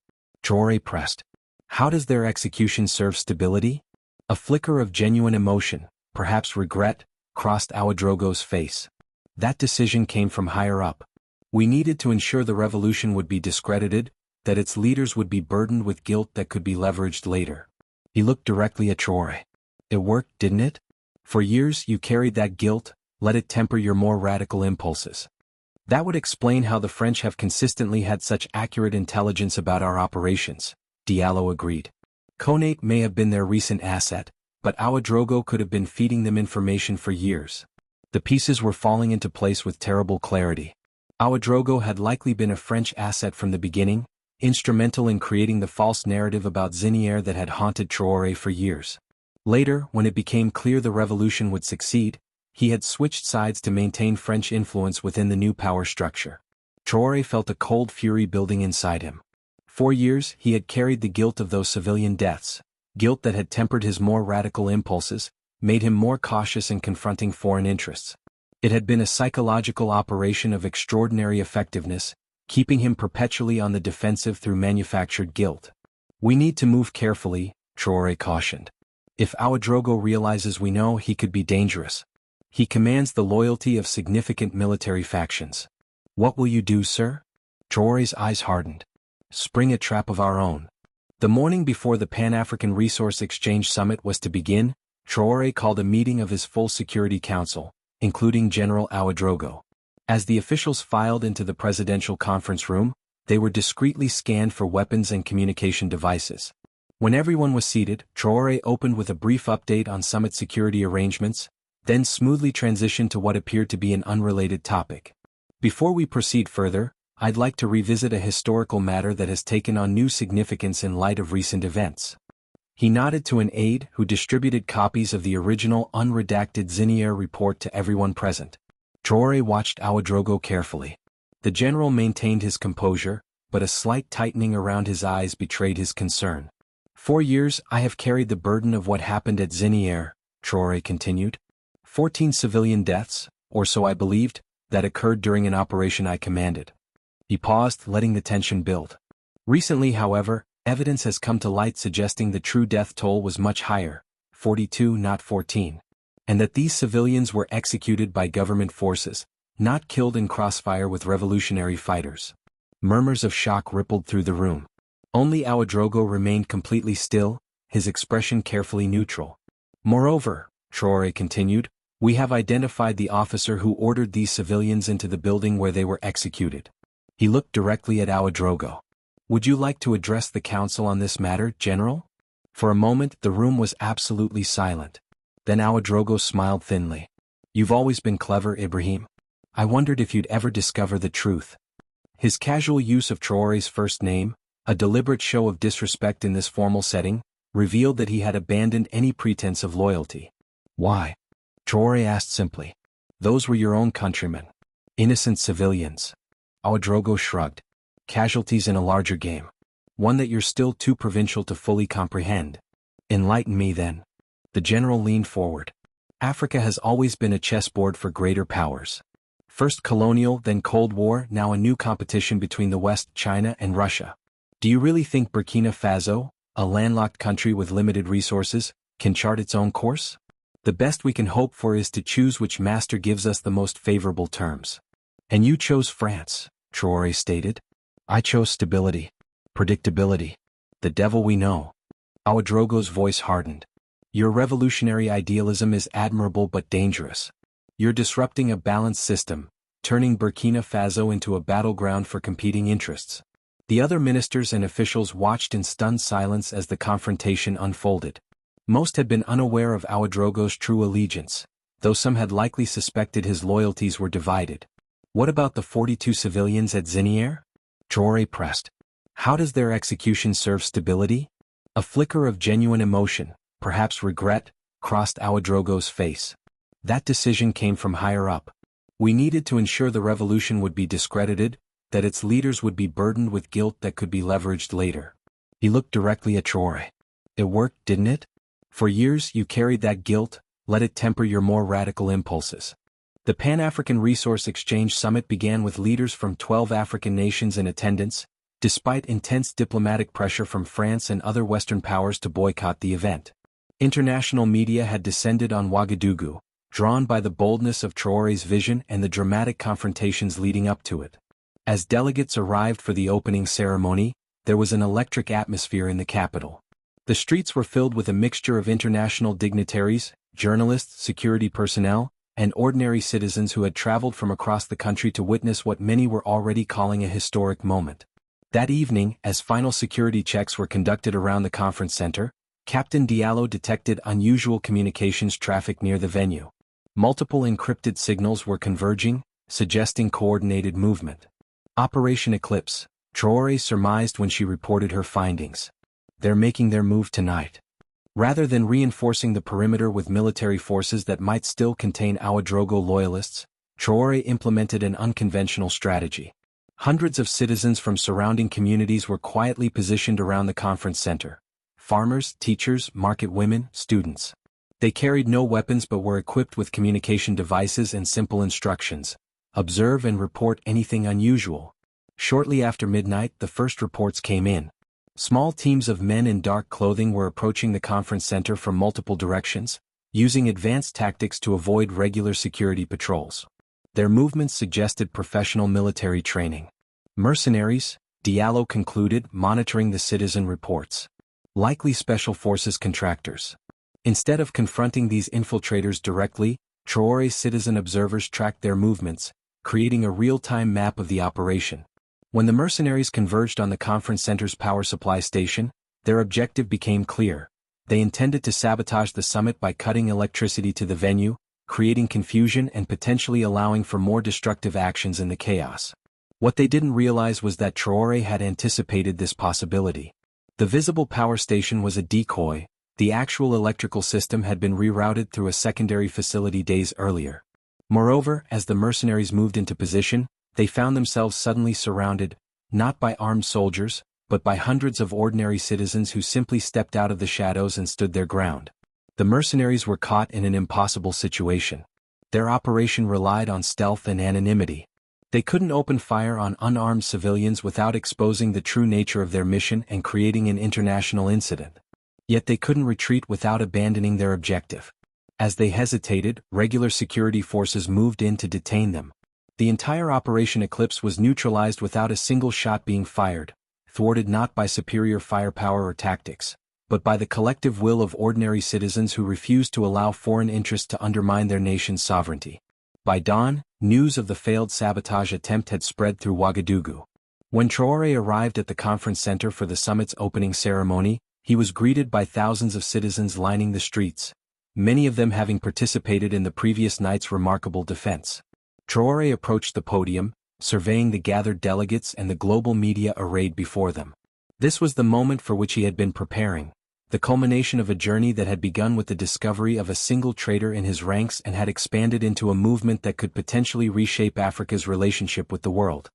Traoré pressed. How does their execution serve stability? A flicker of genuine emotion, perhaps regret, crossed Ouedraogo's face. That decision came from higher up. We needed to ensure the revolution would be discredited, that its leaders would be burdened with guilt that could be leveraged later. He looked directly at Traoré. It worked, didn't it? For years you carried that guilt, let it temper your more radical impulses. That would explain how the French have consistently had such accurate intelligence about our operations, Diallo agreed. Konate may have been their recent asset, but Ouedraogo could have been feeding them information for years. The pieces were falling into place with terrible clarity. Ouedraogo had likely been a French asset from the beginning, instrumental in creating the false narrative about Zinière that had haunted Traoré for years. Later, when it became clear the revolution would succeed, he had switched sides to maintain French influence within the new power structure. Traoré felt a cold fury building inside him. For years, he had carried the guilt of those civilian deaths, guilt that had tempered his more radical impulses, made him more cautious in confronting foreign interests. It had been a psychological operation of extraordinary effectiveness, keeping him perpetually on the defensive through manufactured guilt. "We need to move carefully," Traoré cautioned. "If Ouedraogo realizes we know, he could be dangerous. He commands the loyalty of significant military factions." "What will you do, sir?" Traoré's eyes hardened. "Spring a trap of our own." The morning before the Pan-African Resource Exchange Summit was to begin, Traoré called a meeting of his full Security Council, including General Ouedraogo. As the officials filed into the presidential conference room, they were discreetly scanned for weapons and communication devices. When everyone was seated, Traoré opened with a brief update on summit security arrangements, then smoothly transitioned to what appeared to be an unrelated topic. "Before we proceed further, I'd like to revisit a historical matter that has taken on new significance in light of recent events." He nodded to an aide who distributed copies of the original unredacted Zinière report to everyone present. Traoré watched Ouedraogo carefully. The general maintained his composure, but a slight tightening around his eyes betrayed his concern. "For years I have carried the burden of what happened at Zinière," Traoré continued. 14 civilian deaths, or so I believed, that occurred during an operation I commanded. He paused, letting the tension build. "Recently, however, evidence has come to light suggesting the true death toll was much higher, 42 not 14. And that these civilians were executed by government forces, not killed in crossfire with revolutionary fighters." Murmurs of shock rippled through the room. Only Ouedraogo remained completely still, his expression carefully neutral. "Moreover," Traoré continued, "we have identified the officer who ordered these civilians into the building where they were executed." He looked directly at Ouedraogo. "Would you like to address the council on this matter, General?" For a moment, the room was absolutely silent. Then Ouedraogo smiled thinly. "You've always been clever, Ibrahim. I wondered if you'd ever discover the truth." His casual use of Traoré's first name, a deliberate show of disrespect in this formal setting, revealed that he had abandoned any pretense of loyalty. "Why?" Traoré asked simply. "Those were your own countrymen. Innocent civilians." Ouedraogo shrugged. "Casualties in a larger game. One that you're still too provincial to fully comprehend. Enlighten me then." The general leaned forward. "Africa has always been a chessboard for greater powers. First colonial, then Cold War, now a new competition between the West, China and Russia. Do you really think Burkina Faso, a landlocked country with limited resources, can chart its own course? The best we can hope for is to choose which master gives us the most favorable terms." "And you chose France," Traoré stated. "I chose stability. Predictability. The devil we know." Ouedraogo's voice hardened. "Your revolutionary idealism is admirable but dangerous. You're disrupting a balanced system, turning Burkina Faso into a battleground for competing interests." The other ministers and officials watched in stunned silence as the confrontation unfolded. Most had been unaware of Ouedraogo's true allegiance, though some had likely suspected his loyalties were divided. "What about the 42 civilians at Zinière?" Traoré pressed. "How does their execution serve stability?" A flicker of genuine emotion, perhaps regret, crossed Ouedraogo's face. "That decision came from higher up. We needed to ensure the revolution would be discredited, that its leaders would be burdened with guilt that could be leveraged later." He looked directly at Traoré. "It worked, didn't it? For years you carried that guilt, let it temper your more radical impulses." The Pan-African Resource Exchange Summit began with leaders from 12 African nations in attendance, despite intense diplomatic pressure from France and other Western powers to boycott the event. International media had descended on Ouagadougou, drawn by the boldness of Traoré's vision and the dramatic confrontations leading up to it. As delegates arrived for the opening ceremony, there was an electric atmosphere in the capital. The streets were filled with a mixture of international dignitaries, journalists, security personnel, and ordinary citizens who had traveled from across the country to witness what many were already calling a historic moment. That evening, as final security checks were conducted around the conference center, Captain Diallo detected unusual communications traffic near the venue. Multiple encrypted signals were converging, suggesting coordinated movement. Operation Eclipse, Traoré surmised when she reported her findings. They're making their move tonight. Rather than reinforcing the perimeter with military forces that might still contain Ouedraogo loyalists, Traoré implemented an unconventional strategy. Hundreds of citizens from surrounding communities were quietly positioned around the conference center. Farmers, teachers, market women, students. They carried no weapons but were equipped with communication devices and simple instructions. Observe and report anything unusual. Shortly after midnight, the first reports came in. Small teams of men in dark clothing were approaching the conference center from multiple directions, using advanced tactics to avoid regular security patrols. Their movements suggested professional military training. Mercenaries, Diallo concluded, monitoring the citizen reports. Likely special forces contractors. Instead of confronting these infiltrators directly, Traoré's citizen observers tracked their movements, creating a real-time map of the operation. When the mercenaries converged on the conference center's power supply station, their objective became clear. They intended to sabotage the summit by cutting electricity to the venue, creating confusion and potentially allowing for more destructive actions in the chaos. What they didn't realize was that Traoré had anticipated this possibility. The visible power station was a decoy. The actual electrical system had been rerouted through a secondary facility days earlier. Moreover, as the mercenaries moved into position, they found themselves suddenly surrounded, not by armed soldiers, but by hundreds of ordinary citizens who simply stepped out of the shadows and stood their ground. The mercenaries were caught in an impossible situation. Their operation relied on stealth and anonymity. They couldn't open fire on unarmed civilians without exposing the true nature of their mission and creating an international incident. Yet they couldn't retreat without abandoning their objective. As they hesitated, regular security forces moved in to detain them. The entire Operation Eclipse was neutralized without a single shot being fired, thwarted not by superior firepower or tactics, but by the collective will of ordinary citizens who refused to allow foreign interests to undermine their nation's sovereignty. By dawn, news of the failed sabotage attempt had spread through Ouagadougou. When Traoré arrived at the conference center for the summit's opening ceremony, he was greeted by thousands of citizens lining the streets, many of them having participated in the previous night's remarkable defense. Traoré approached the podium, surveying the gathered delegates and the global media arrayed before them. This was the moment for which he had been preparing, the culmination of a journey that had begun with the discovery of a single traitor in his ranks and had expanded into a movement that could potentially reshape Africa's relationship with the world.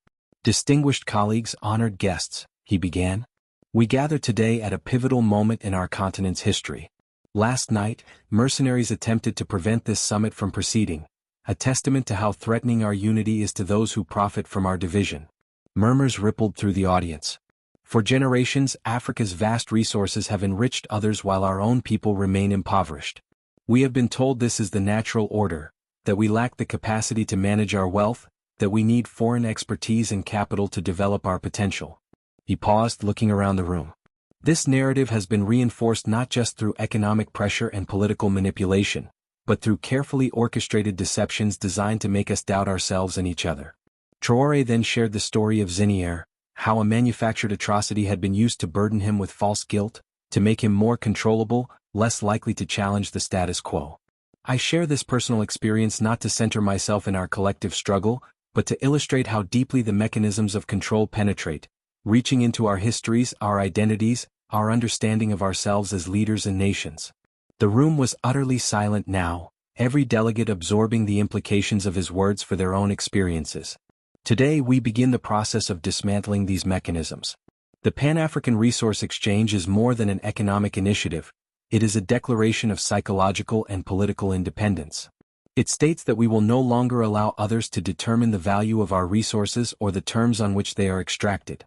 Distinguished colleagues, honored guests, he began. We gather today at a pivotal moment in our continent's history. Last night, mercenaries attempted to prevent this summit from proceeding, a testament to how threatening our unity is to those who profit from our division. Murmurs rippled through the audience. For generations, Africa's vast resources have enriched others while our own people remain impoverished. We have been told this is the natural order, that we lack the capacity to manage our wealth, that we need foreign expertise and capital to develop our potential. He paused, looking around the room. This narrative has been reinforced not just through economic pressure and political manipulation, but through carefully orchestrated deceptions designed to make us doubt ourselves and each other. Traoré then shared the story of Zinière, how a manufactured atrocity had been used to burden him with false guilt, to make him more controllable, less likely to challenge the status quo. I share this personal experience not to center myself in our collective struggle, but to illustrate how deeply the mechanisms of control penetrate, reaching into our histories, our identities, our understanding of ourselves as leaders and nations. The room was utterly silent now, every delegate absorbing the implications of his words for their own experiences. Today we begin the process of dismantling these mechanisms. The Pan-African Resource Exchange is more than an economic initiative, it is a declaration of psychological and political independence. It states that we will no longer allow others to determine the value of our resources or the terms on which they are extracted.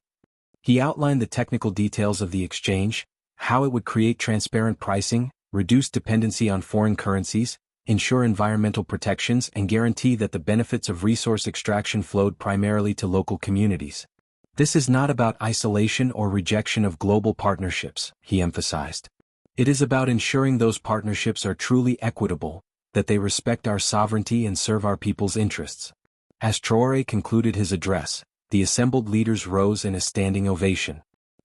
He outlined the technical details of the exchange, how it would create transparent pricing, reduce dependency on foreign currencies, ensure environmental protections and guarantee that the benefits of resource extraction flowed primarily to local communities. This is not about isolation or rejection of global partnerships, he emphasized. It is about ensuring those partnerships are truly equitable, that they respect our sovereignty and serve our people's interests. As Traoré concluded his address, the assembled leaders rose in a standing ovation.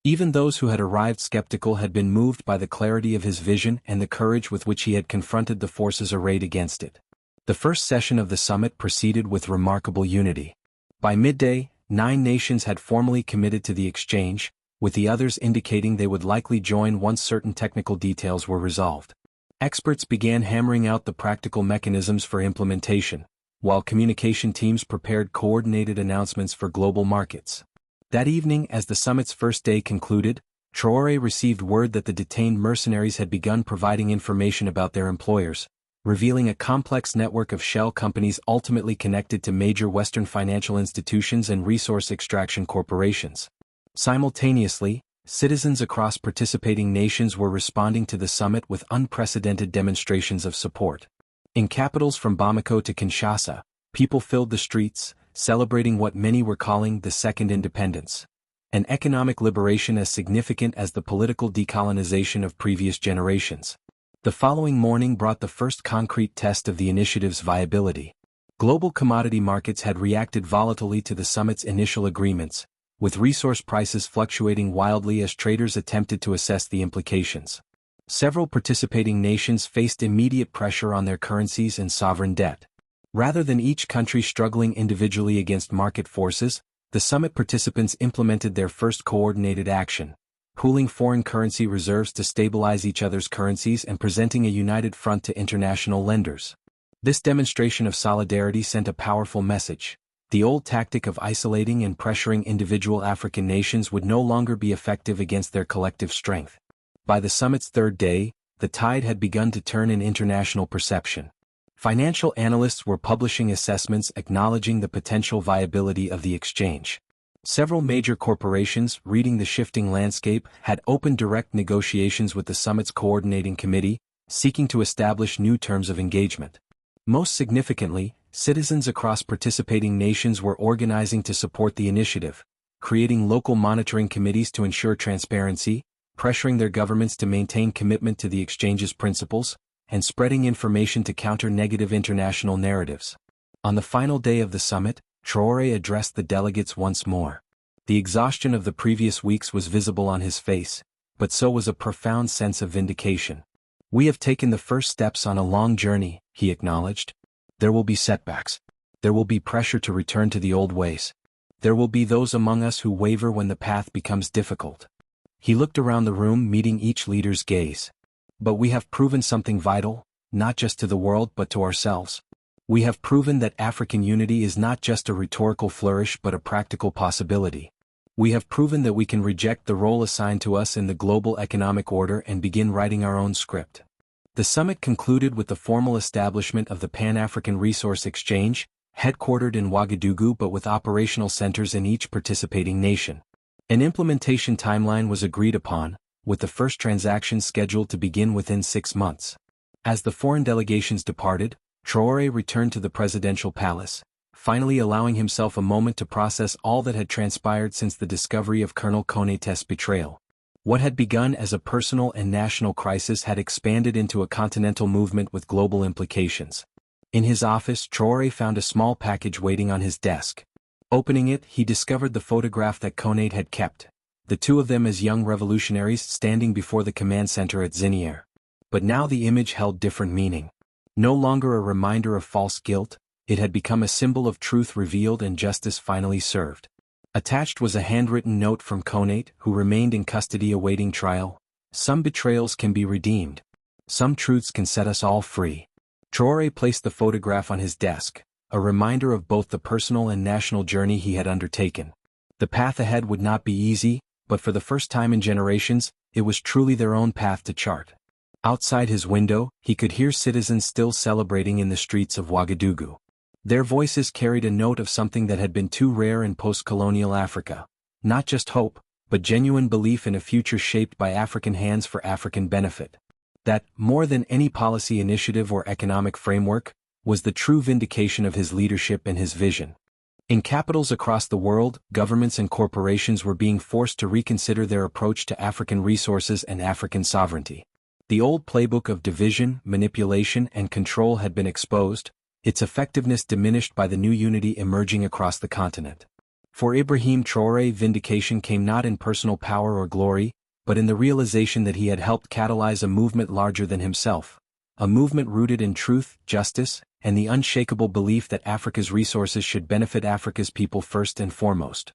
Even those who had arrived skeptical had been moved by the clarity of his vision and the courage with which he had confronted the forces arrayed against it. The first session of the summit proceeded with remarkable unity. By midday, 9 nations had formally committed to the exchange, with the others indicating they would likely join once certain technical details were resolved. Experts began hammering out the practical mechanisms for implementation, while communication teams prepared coordinated announcements for global markets. That evening, as the summit's first day concluded, Traoré received word that the detained mercenaries had begun providing information about their employers, revealing a complex network of shell companies ultimately connected to major Western financial institutions and resource extraction corporations. Simultaneously, citizens across participating nations were responding to the summit with unprecedented demonstrations of support. In capitals from Bamako to Kinshasa, people filled the streets, celebrating what many were calling the Second Independence, an economic liberation as significant as the political decolonization of previous generations. The following morning brought the first concrete test of the initiative's viability. Global commodity markets had reacted volatilely to the summit's initial agreements, with resource prices fluctuating wildly as traders attempted to assess the implications. Several participating nations faced immediate pressure on their currencies and sovereign debt. Rather than each country struggling individually against market forces, the summit participants implemented their first coordinated action, pooling foreign currency reserves to stabilize each other's currencies and presenting a united front to international lenders. This demonstration of solidarity sent a powerful message. The old tactic of isolating and pressuring individual African nations would no longer be effective against their collective strength. By the summit's third day, the tide had begun to turn in international perception. Financial analysts were publishing assessments acknowledging the potential viability of the exchange. Several major corporations, reading the shifting landscape, had opened direct negotiations with the summit's coordinating committee, seeking to establish new terms of engagement. Most significantly, citizens across participating nations were organizing to support the initiative, creating local monitoring committees to ensure transparency, pressuring their governments to maintain commitment to the exchange's principles, and spreading information to counter negative international narratives. On the final day of the summit, Traoré addressed the delegates once more. The exhaustion of the previous weeks was visible on his face, but so was a profound sense of vindication. "We have taken the first steps on a long journey," he acknowledged. "There will be setbacks. There will be pressure to return to the old ways. There will be those among us who waver when the path becomes difficult." He looked around the room, meeting each leader's gaze. "But we have proven something vital, not just to the world but to ourselves. We have proven that African unity is not just a rhetorical flourish but a practical possibility. We have proven that we can reject the role assigned to us in the global economic order and begin writing our own script." The summit concluded with the formal establishment of the Pan-African Resource Exchange, headquartered in Ouagadougou but with operational centers in each participating nation. An implementation timeline was agreed upon, with the first transactions scheduled to begin within 6 months. As the foreign delegations departed, Traoré returned to the presidential palace, finally allowing himself a moment to process all that had transpired since the discovery of Colonel Konaté's betrayal. What had begun as a personal and national crisis had expanded into a continental movement with global implications. In his office, Traoré found a small package waiting on his desk. Opening it, he discovered the photograph that Konaté had kept, the two of them as young revolutionaries standing before the command center at Zinière. But now the image held different meaning. No longer a reminder of false guilt, it had become a symbol of truth revealed and justice finally served. Attached was a handwritten note from Konaté, who remained in custody awaiting trial. "Some betrayals can be redeemed. Some truths can set us all free." Traoré placed the photograph on his desk, a reminder of both the personal and national journey he had undertaken. The path ahead would not be easy, but for the first time in generations, it was truly their own path to chart. Outside his window, he could hear citizens still celebrating in the streets of Ouagadougou. Their voices carried a note of something that had been too rare in post-colonial Africa. Not just hope, but genuine belief in a future shaped by African hands for African benefit. That, more than any policy initiative or economic framework, was the true vindication of his leadership and his vision. In capitals across the world, governments and corporations were being forced to reconsider their approach to African resources and African sovereignty. The old playbook of division, manipulation, and control had been exposed, its effectiveness diminished by the new unity emerging across the continent. For Ibrahim Traoré, vindication came not in personal power or glory, but in the realization that he had helped catalyze a movement larger than himself, a movement rooted in truth, justice, and the unshakable belief that Africa's resources should benefit Africa's people first and foremost.